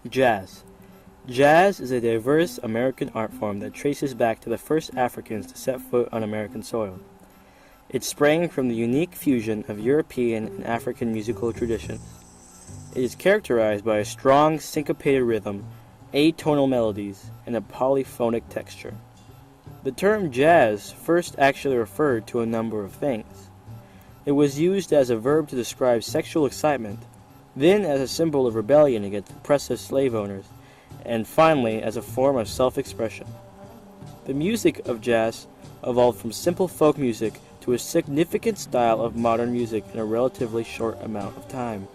Jazz. Jazz is a diverse American art form that traces back to the first Africans to set foot on American soil. It sprang from the unique fusion of European and African musical traditions. It is characterized by a strong syncopated rhythm, atonal melodies, and a polyphonic texture. The term jazz first actually referred to a number of things. It was used as a verb to describe sexual excitement, then as a symbol of rebellion against oppressive slave owners, and finally as a form of self-expression. The music of jazz evolved from simple folk music to a significant style of modern music in a relatively short amount of time.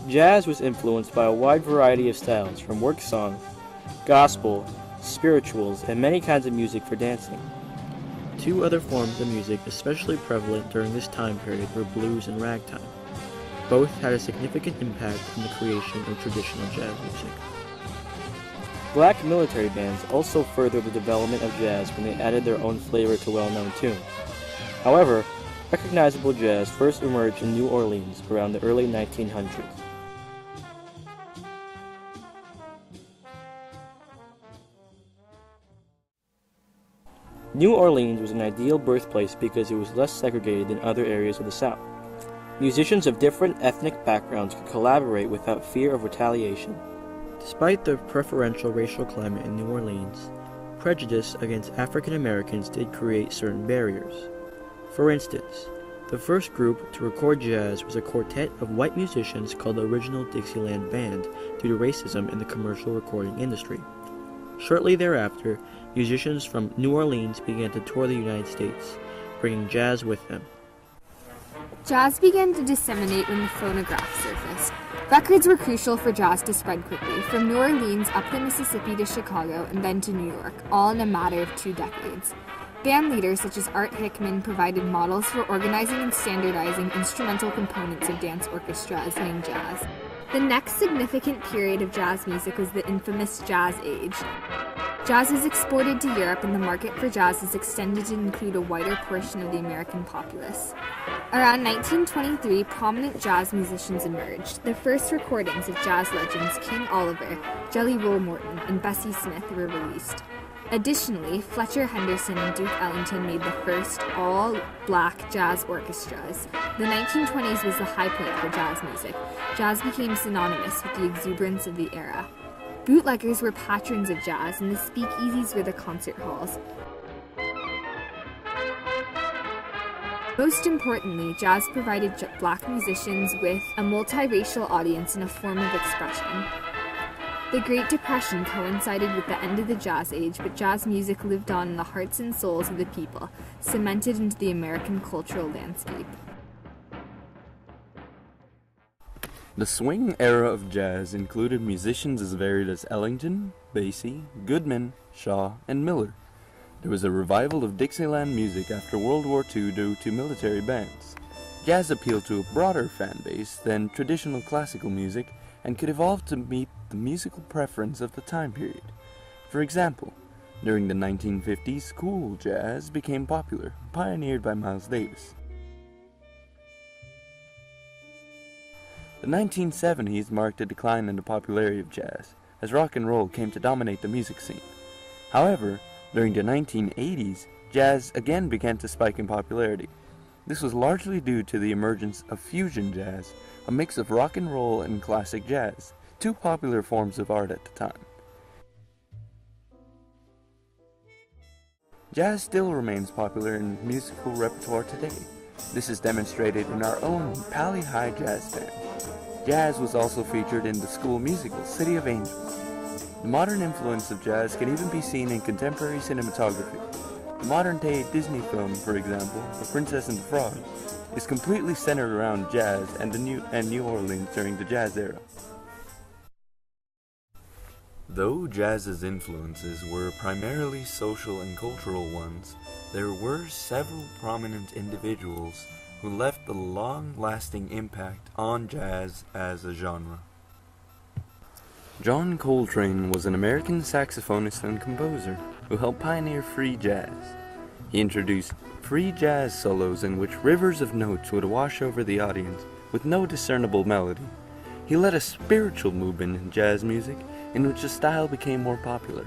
Jazz was influenced by a wide variety of styles, from work songs, gospel, spirituals, and many kinds of music for dancing. Two other forms of music especially prevalent during this time period were blues and ragtime. Both had a significant impact on the creation of traditional jazz music. Black military bands also furthered the development of jazz when they added their own flavor to well-known tunes. However, recognizable jazz first emerged in New Orleans around the early 1900s. New Orleans was an ideal birthplace because it was less segregated than other areas of the South. Musicians of different ethnic backgrounds could collaborate without fear of retaliation. Despite the preferential racial climate in New Orleans, prejudice against African Americans did create certain barriers. For instance, the first group to record jazz was a quartet of white musicians called the Original Dixieland Band due to racism in the commercial recording industry. Shortly thereafter, musicians from New Orleans began to tour the United States, bringing jazz with them. Jazz began to disseminate when the phonograph surfaced. Records were crucial for jazz to spread quickly, from New Orleans up the Mississippi to Chicago and then to New York, all in a matter of 2 decades. Band leaders such as Art Hickman provided models for organizing and standardizing instrumental components of dance orchestras playing jazz. The next significant period of jazz music was the infamous Jazz Age. Jazz was exported to Europe, and the market for jazz was extended to include a wider portion of the American populace. Around 1923, prominent jazz musicians emerged. The first recordings of jazz legends King Oliver, Jelly Roll Morton, and Bessie Smith were released. Additionally, Fletcher Henderson and Duke Ellington made the first all-black jazz orchestras. The 1920s was the high point for jazz music. Jazz became synonymous with the exuberance of the era. Bootleggers were patrons of jazz, and the speakeasies were the concert halls. Most importantly, jazz provided black musicians with a multiracial audience and a form of expression. The Great Depression coincided with the end of the Jazz Age, but jazz music lived on in the hearts and souls of the people, cemented into the American cultural landscape. The swing era of jazz included musicians as varied as Ellington, Basie, Goodman, Shaw, and Miller. There was a revival of Dixieland music after World War II due to military bands. Jazz appealed to a broader fan base than traditional classical music and could evolve to meet the musical preference of the time period. For example, during the 1950s, cool jazz became popular, pioneered by Miles Davis. The 1970s marked a decline in the popularity of jazz, as rock and roll came to dominate the music scene. However, during the 1980s, jazz again began to spike in popularity. This was largely due to the emergence of fusion jazz, a mix of rock and roll and classic jazz, 2 popular forms of art at the time. Jazz still remains popular in musical repertoire today. This is demonstrated in our own Paeez Jazz Band. Jazz was also featured in the school musical City of Angels. The modern influence of jazz can even be seen in contemporary cinematography. The modern-day Disney film, for example, The Princess and the Frog, is completely centered around jazz and New Orleans during the jazz era. Though jazz's influences were primarily social and cultural ones, there were several prominent individuals who left a long-lasting impact on jazz as a genre. John Coltrane was an American saxophonist and composer who helped pioneer free jazz. He introduced free jazz solos in which rivers of notes would wash over the audience with no discernible melody. He He led a spiritual movement in jazz music in which the style became more popular.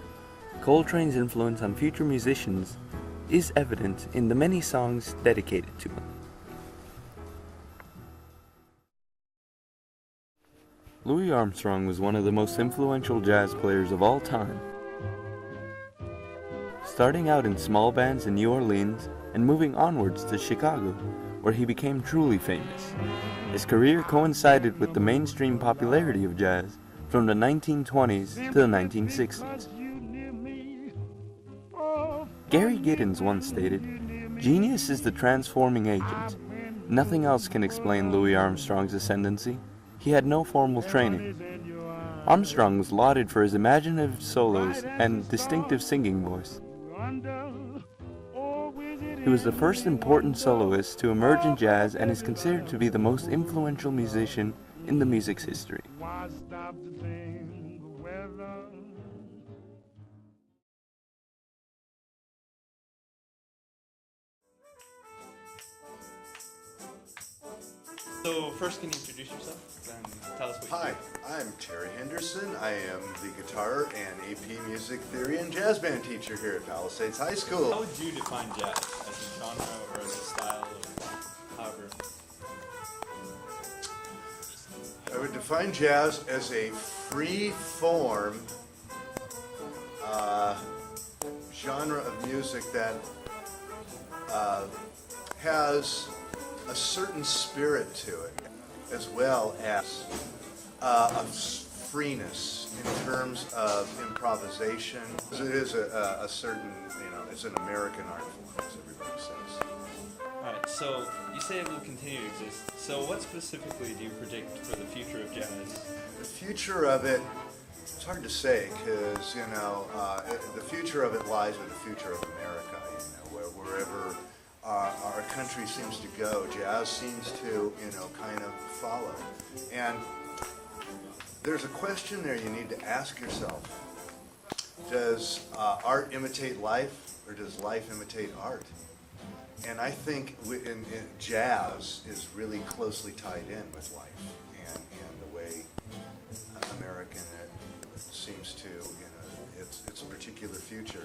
Coltrane's influence on future musicians is evident in the many songs dedicated to him. Louis Armstrong was one of the most influential jazz players of all time. Starting out in small bands in New Orleans and moving onwards to Chicago, where he became truly famous. His career coincided with the mainstream popularity of jazz from the 1920s to the 1960s. Gary Giddens once stated, "Genius is the transforming agent. Nothing else can explain Louis Armstrong's ascendancy. He had no formal training." Armstrong was lauded for his imaginative solos and distinctive singing voice. He was the first important soloist to emerge in jazz and is considered to be the most influential musician in the music's history. So first, can you introduce yourself and tell us what you Hi, I'm Terry Henderson. I am the guitar and AP music theory and jazz band teacher here at Palisades High do? How School. would you define jazz? As a genre or as a style or however? I would define jazz as a free form genre of music that has a certain spirit to it, as well as a freeness in terms of improvisation. It is a certain, it's an American art form, as everybody says. Alright, so you say it will continue to exist. So what specifically do you predict for the future of jazz? The future of it, it's hard to say, because, the future of it lies with the future of America, wherever our country seems to go, jazz seems to, kind of follow. And there's a question there you need to ask yourself. Does art imitate life, or does life imitate art? And I think jazz is really closely tied in with life and the way American seems to, its particular future.